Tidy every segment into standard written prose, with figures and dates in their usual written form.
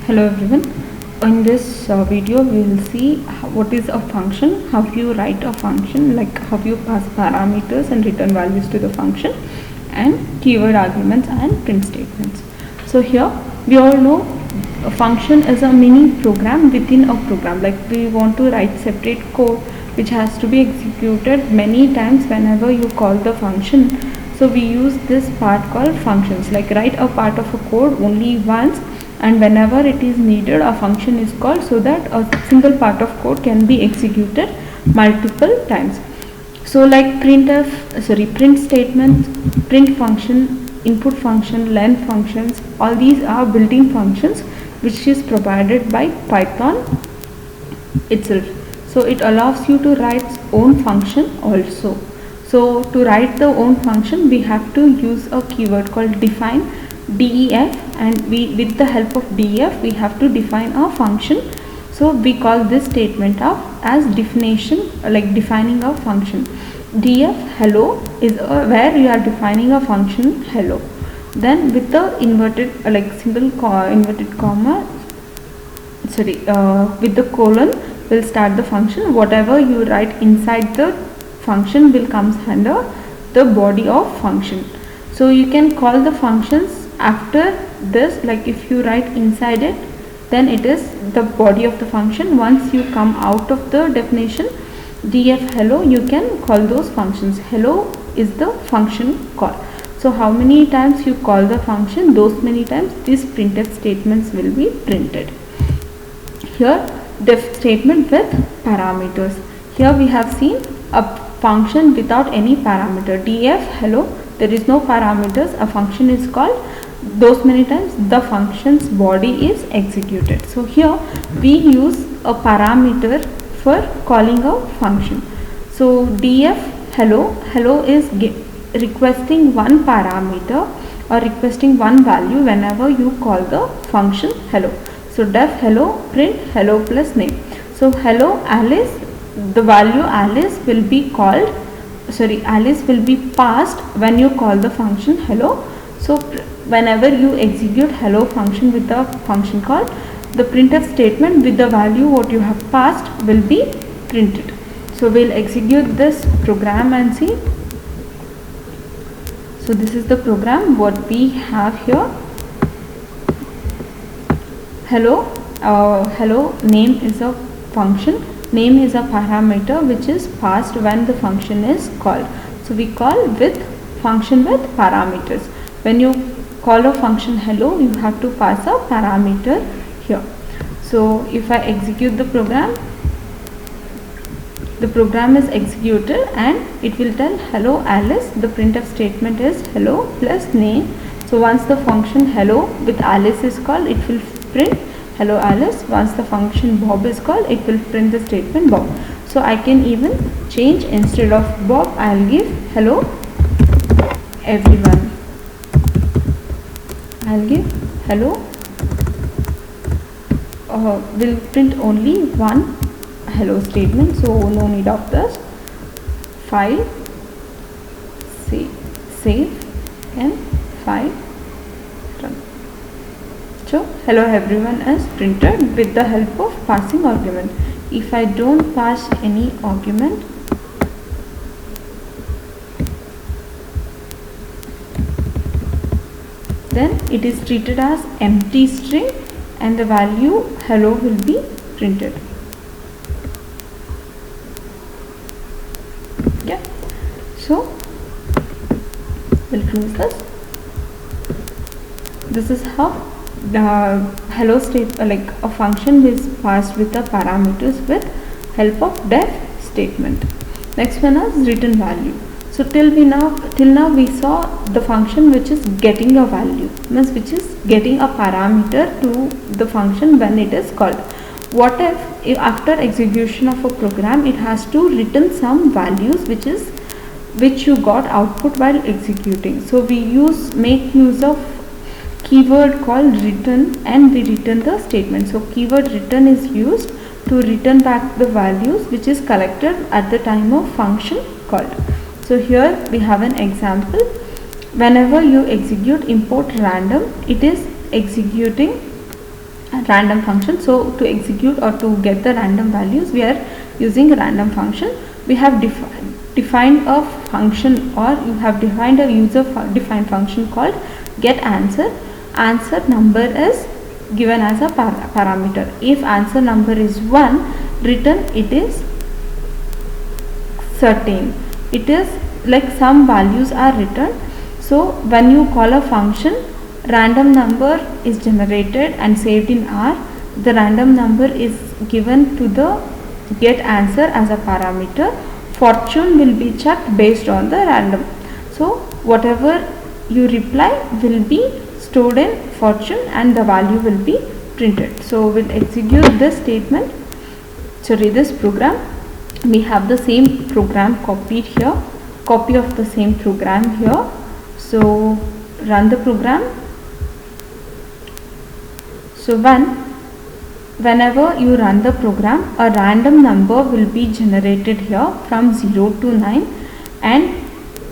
Hello everyone. In this video we will see what is a function, how you write a function, like how you pass parameters and return values to the function, and keyword arguments and print statements. So here we all know a function is a mini program within a program. Like we want to write separate code which has to be executed many times whenever you call the function. So we use this part called functions, like write a part of a code only once, and whenever it is needed a function is called so that a single part of code can be executed multiple times. So like print statements, print function, input function, len functions, all these are built-in functions which is provided by Python itself. So it allows you to write own function also. So to write the own function we have to use a keyword called define, def, and with the help of def we have to define a function. So we call this statement as definition, like defining a function. Def hello is where you are defining a function hello. Then with the inverted inverted comma, with the colon will start the function. Whatever you write inside the function will comes under the body of function. So you can call the functions after this, like if you write inside it then it is the body of the function. Once you come out of the definition def hello, you can call those functions. Hello is the function call. So how many times you call the function, those many times these printf statements will be printed. Here def statement with parameters. Here we have seen a function without any parameter, def hello, there is no parameters, a function is called, those many times the function's body is executed. So here we use a parameter for calling a function. So def hello is requesting one parameter or requesting one value whenever you call the function hello. So def hello print hello plus name. So hello Alice, the value Alice will be passed when you call the function hello. So whenever you execute hello function with the function call, the printf statement with the value what you have passed will be printed. So we'll execute this program and see. So this is the program what we have here. Hello name is a function, name is a parameter which is passed when the function is called. So we call with function with parameters. When you call a function hello, you have to pass a parameter here. So if I execute the program is executed and it will tell hello Alice. The printf statement is hello plus name. So once the function hello with Alice is called, it will print hello Alice. Once the function Bob is called, it will print the statement Bob. So I can even change, instead of Bob I'll give hello everyone. I'll give hello, will print only one hello statement, so no need of this. File, save and file, run. So hello everyone is printed with the help of passing argument. If I don't pass any argument, then it is treated as empty string and the value hello will be printed. Yeah, so we'll close this. This is how the hello like a function is passed with the parameters with help of def statement. Next one is return value. So till now we saw the function which is getting a value, means which is getting a parameter to the function when it is called. What if after execution of a program it has to return some values which you got output while executing. So we make use of keyword called return and we return the statement. So keyword return is used to return back the values which is collected at the time of function called. So here we have an example. Whenever you execute import random, it is executing random function. So to execute or to get the random values, we are using a random function. We have defined a function, or you have defined a user defined function called get answer. Answer number is given as a parameter. If answer number is 1, return it is certain. It is like some values are returned. So when you call a function, random number is generated and saved in R. The random number is given to the get answer as a parameter. Fortune will be checked based on the random. So whatever you reply will be stored in fortune and the value will be printed. So we'll execute this statement, this program. We have the same program copied here, copy of the same program here. So run the program. So whenever you run the program, a random number will be generated here from 0 to 9, and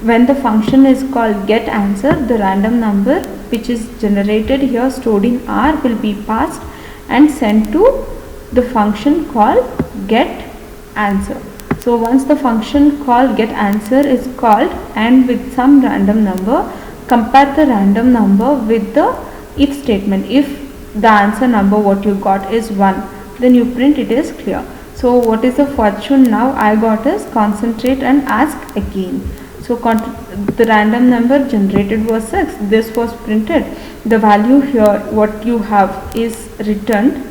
when the function is called get answer, the random number which is generated here stored in R will be passed and sent to the function called get answer. So once the function called get answer is called and with some random number, compare the random number with the if statement. If the answer number what you got is 1, then you print it is clear. So what is the fortune now I got is concentrate and ask again. So the random number generated was 6. This was printed. The value here what you have is returned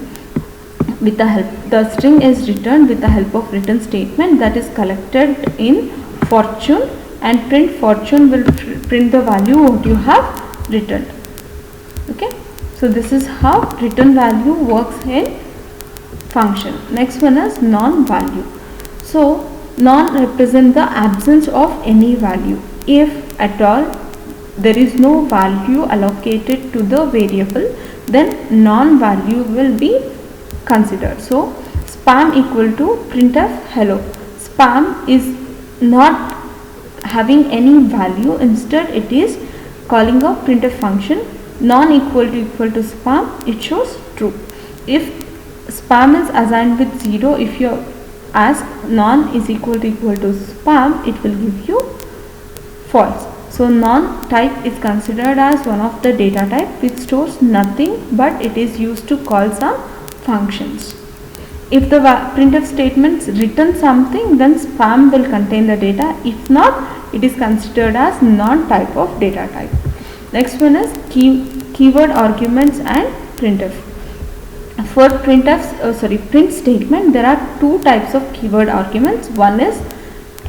with the help, the string is returned with the help of return statement that is collected in fortune, and print fortune will print the value what you have returned. Okay. So this is how return value works in function. Next one is non-value. So non represent the absence of any value. If at all there is no value allocated to the variable, then non-value will be considered. So spam equal to printf hello. Spam is not having any value, instead it is calling a printf function. Non equal to spam, it shows true. If spam is assigned with 0, if you ask non is equal to spam, it will give you false. So non type is considered as one of the data type which stores nothing, but it is used to call some functions. If the printf statements return something, then spam will contain the data. If not, it is considered as non-type of data type. Next one is keyword arguments and printf. For print statement, there are two types of keyword arguments. One is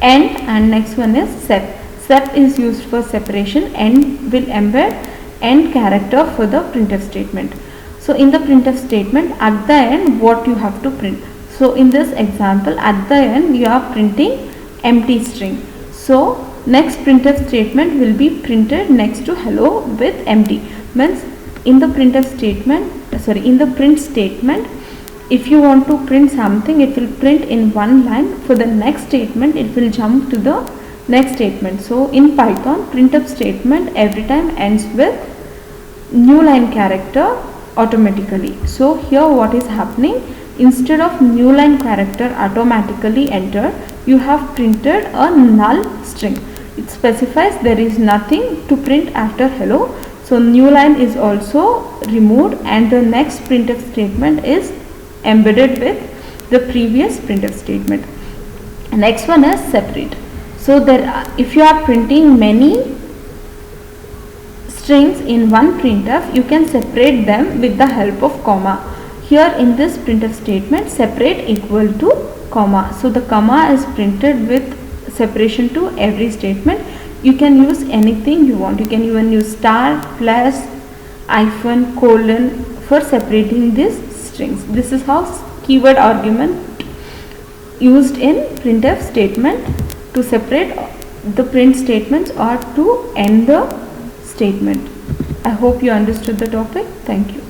end and next one is sep. Sep is used for separation. End will embed end character for the printf statement. So in the printf statement, at the end what you have to print. So in this example, at the end you are printing empty string. So next printf statement will be printed next to hello with empty. Means in the printf statement, in the print statement, if you want to print something, it will print in one line. For the next statement, it will jump to the next statement. So in Python, printf statement every time ends with new line character automatically. So here what is happening, instead of new line character automatically entered, you have printed a null string. It specifies there is nothing to print after hello. So new line is also removed and the next printf statement is embedded with the previous printf statement. Next one is separate. So if you are printing many strings in one printf, you can separate them with the help of comma. Here in this printf statement, separate equal to comma. So the comma is printed with separation to every statement. You can use anything you want. You can even use star, plus, hyphen, colon for separating these strings. This is how keyword argument used in printf statement to separate the print statements or to end the statement. I hope you understood the topic. Thank you.